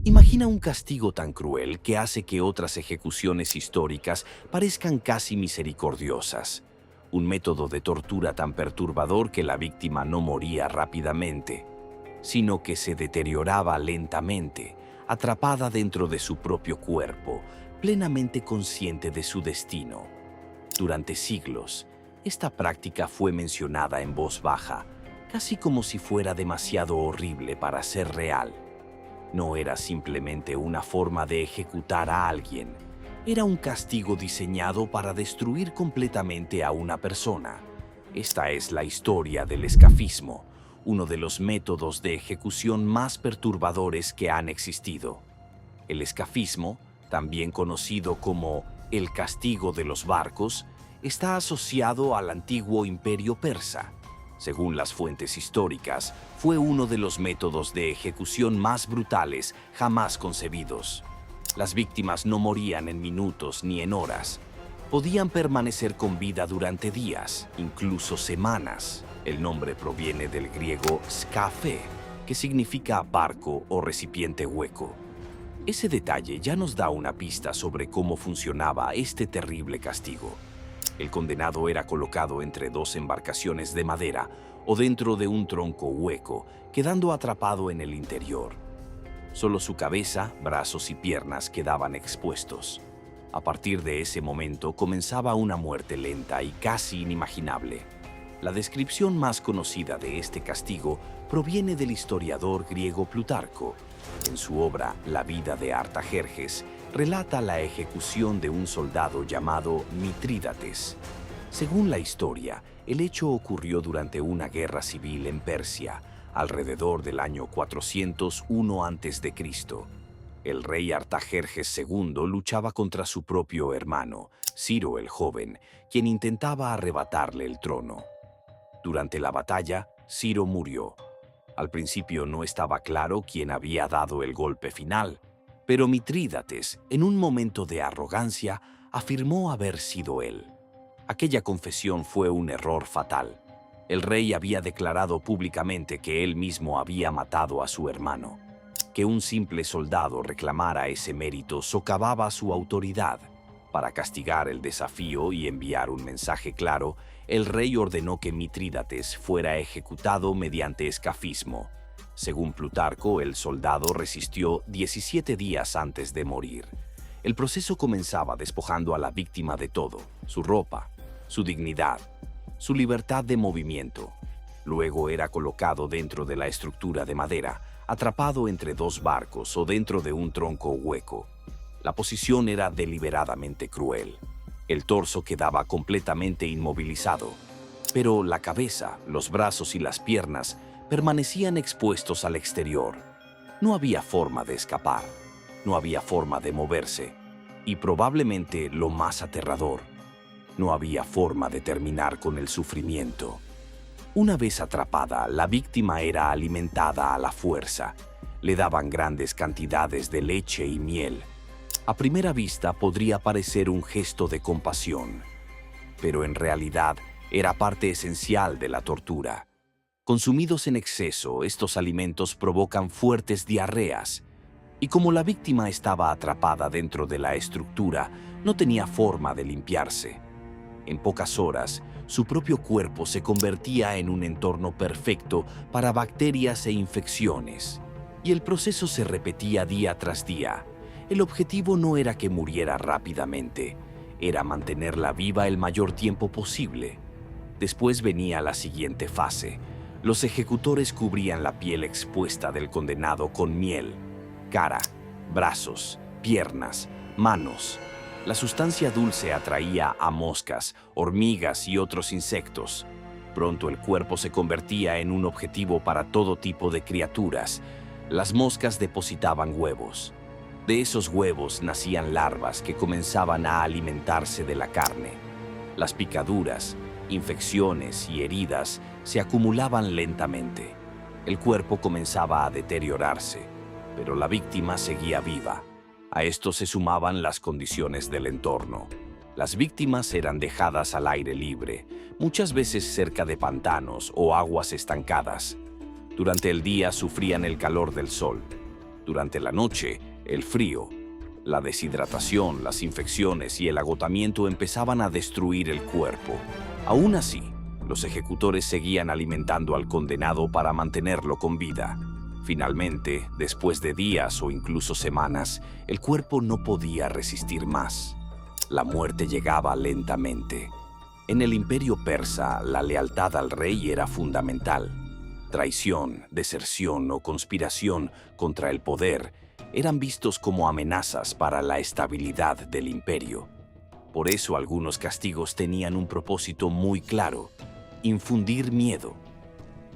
Imagina un castigo tan cruel que hace que otras ejecuciones históricas parezcan casi misericordiosas. Un método de tortura tan perturbador que la víctima no moría rápidamente, sino que se deterioraba lentamente, atrapada dentro de su propio cuerpo, plenamente consciente de su destino. Durante siglos, esta práctica fue mencionada en voz baja, casi como si fuera demasiado horrible para ser real. No era simplemente una forma de ejecutar a alguien, era un castigo diseñado para destruir completamente a una persona. Esta es la historia del escafismo, uno de los métodos de ejecución más perturbadores que han existido. El escafismo, también conocido como el castigo de los barcos, está asociado al antiguo imperio persa. Según las fuentes históricas, fue uno de los métodos de ejecución más brutales jamás concebidos. Las víctimas no morían en minutos ni en horas. Podían permanecer con vida durante días, incluso semanas. El nombre proviene del griego skafé, que significa barco o recipiente hueco. Ese detalle ya nos da una pista sobre cómo funcionaba este terrible castigo. El condenado era colocado entre dos embarcaciones de madera o dentro de un tronco hueco, quedando atrapado en el interior. Solo su cabeza, brazos y piernas quedaban expuestos. A partir de ese momento comenzaba una muerte lenta y casi inimaginable. La descripción más conocida de este castigo proviene del historiador griego Plutarco. En su obra La vida de Artajerjes, relata la ejecución de un soldado llamado Mitrídates. Según la historia, el hecho ocurrió durante una guerra civil en Persia, alrededor del año 401 a.C. El rey Artajerjes II luchaba contra su propio hermano, Ciro el Joven, quien intentaba arrebatarle el trono. Durante la batalla, Ciro murió. Al principio no estaba claro quién había dado el golpe final, pero Mitrídates, en un momento de arrogancia, afirmó haber sido él. Aquella confesión fue un error fatal. El rey había declarado públicamente que él mismo había matado a su hermano. Que un simple soldado reclamara ese mérito socavaba su autoridad. Para castigar el desafío y enviar un mensaje claro, el rey ordenó que Mitrídates fuera ejecutado mediante escafismo. Según Plutarco, el soldado resistió 17 días antes de morir. El proceso comenzaba despojando a la víctima de todo: su ropa, su dignidad, su libertad de movimiento. Luego era colocado dentro de la estructura de madera, atrapado entre dos barcos o dentro de un tronco hueco. La posición era deliberadamente cruel. El torso quedaba completamente inmovilizado, pero la cabeza, los brazos y las piernas permanecían expuestos al exterior. No había forma de escapar, no había forma de moverse, y probablemente lo más aterrador, no había forma de terminar con el sufrimiento. Una vez atrapada, la víctima era alimentada a la fuerza. Le daban grandes cantidades de leche y miel. A primera vista podría parecer un gesto de compasión, pero en realidad era parte esencial de la tortura. Consumidos en exceso, estos alimentos provocan fuertes diarreas, y como la víctima estaba atrapada dentro de la estructura, no tenía forma de limpiarse. En pocas horas, su propio cuerpo se convertía en un entorno perfecto para bacterias e infecciones, y el proceso se repetía día tras día. El objetivo no era que muriera rápidamente, era mantenerla viva el mayor tiempo posible. Después venía la siguiente fase. Los ejecutores cubrían la piel expuesta del condenado con miel, cara, brazos, piernas, manos. La sustancia dulce atraía a moscas, hormigas y otros insectos. Pronto el cuerpo se convertía en un objetivo para todo tipo de criaturas. Las moscas depositaban huevos. De esos huevos nacían larvas que comenzaban a alimentarse de la carne. Las picaduras, infecciones y heridas se acumulaban lentamente. El cuerpo comenzaba a deteriorarse, pero la víctima seguía viva. A esto se sumaban las condiciones del entorno. Las víctimas eran dejadas al aire libre, muchas veces cerca de pantanos o aguas estancadas. Durante el día sufrían el calor del sol. Durante la noche, el frío, la deshidratación, las infecciones y el agotamiento empezaban a destruir el cuerpo. Aún así, los ejecutores seguían alimentando al condenado para mantenerlo con vida. Finalmente, después de días o incluso semanas, el cuerpo no podía resistir más. La muerte llegaba lentamente. En el Imperio Persa, la lealtad al rey era fundamental. Traición, deserción o conspiración contra el poder eran vistos como amenazas para la estabilidad del imperio. Por eso algunos castigos tenían un propósito muy claro: infundir miedo.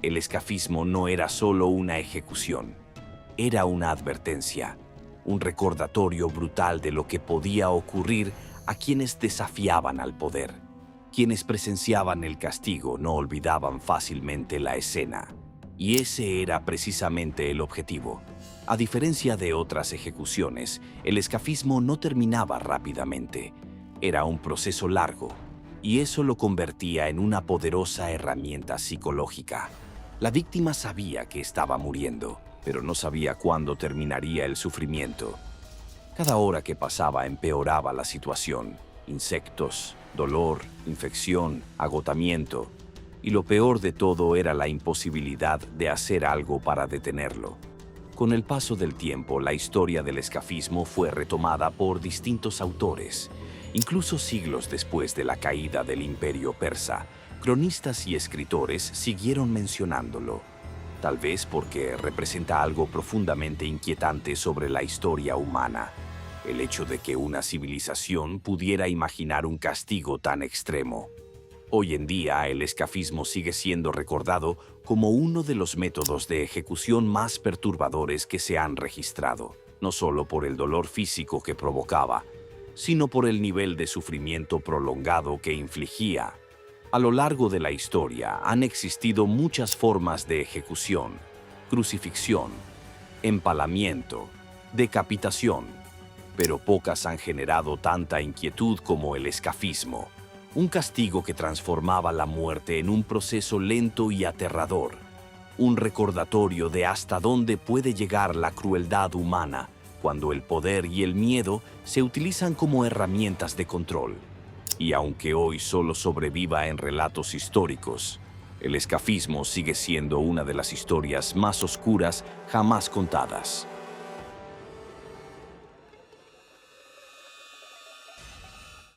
El escafismo no era solo una ejecución, era una advertencia, un recordatorio brutal de lo que podía ocurrir a quienes desafiaban al poder. Quienes presenciaban el castigo no olvidaban fácilmente la escena, y ese era precisamente el objetivo. A diferencia de otras ejecuciones, el escafismo no terminaba rápidamente. Era un proceso largo, y eso lo convertía en una poderosa herramienta psicológica. La víctima sabía que estaba muriendo, pero no sabía cuándo terminaría el sufrimiento. Cada hora que pasaba empeoraba la situación. Insectos, dolor, infección, agotamiento. Y lo peor de todo era la imposibilidad de hacer algo para detenerlo. Con el paso del tiempo, la historia del escafismo fue retomada por distintos autores. Incluso siglos después de la caída del Imperio Persa, cronistas y escritores siguieron mencionándolo. Tal vez porque representa algo profundamente inquietante sobre la historia humana. El hecho de que una civilización pudiera imaginar un castigo tan extremo. Hoy en día, el escafismo sigue siendo recordado como uno de los métodos de ejecución más perturbadores que se han registrado, no solo por el dolor físico que provocaba, sino por el nivel de sufrimiento prolongado que infligía. A lo largo de la historia han existido muchas formas de ejecución: crucifixión, empalamiento, decapitación, pero pocas han generado tanta inquietud como el escafismo. Un castigo que transformaba la muerte en un proceso lento y aterrador. Un recordatorio de hasta dónde puede llegar la crueldad humana cuando el poder y el miedo se utilizan como herramientas de control. Y aunque hoy solo sobreviva en relatos históricos, el escafismo sigue siendo una de las historias más oscuras jamás contadas.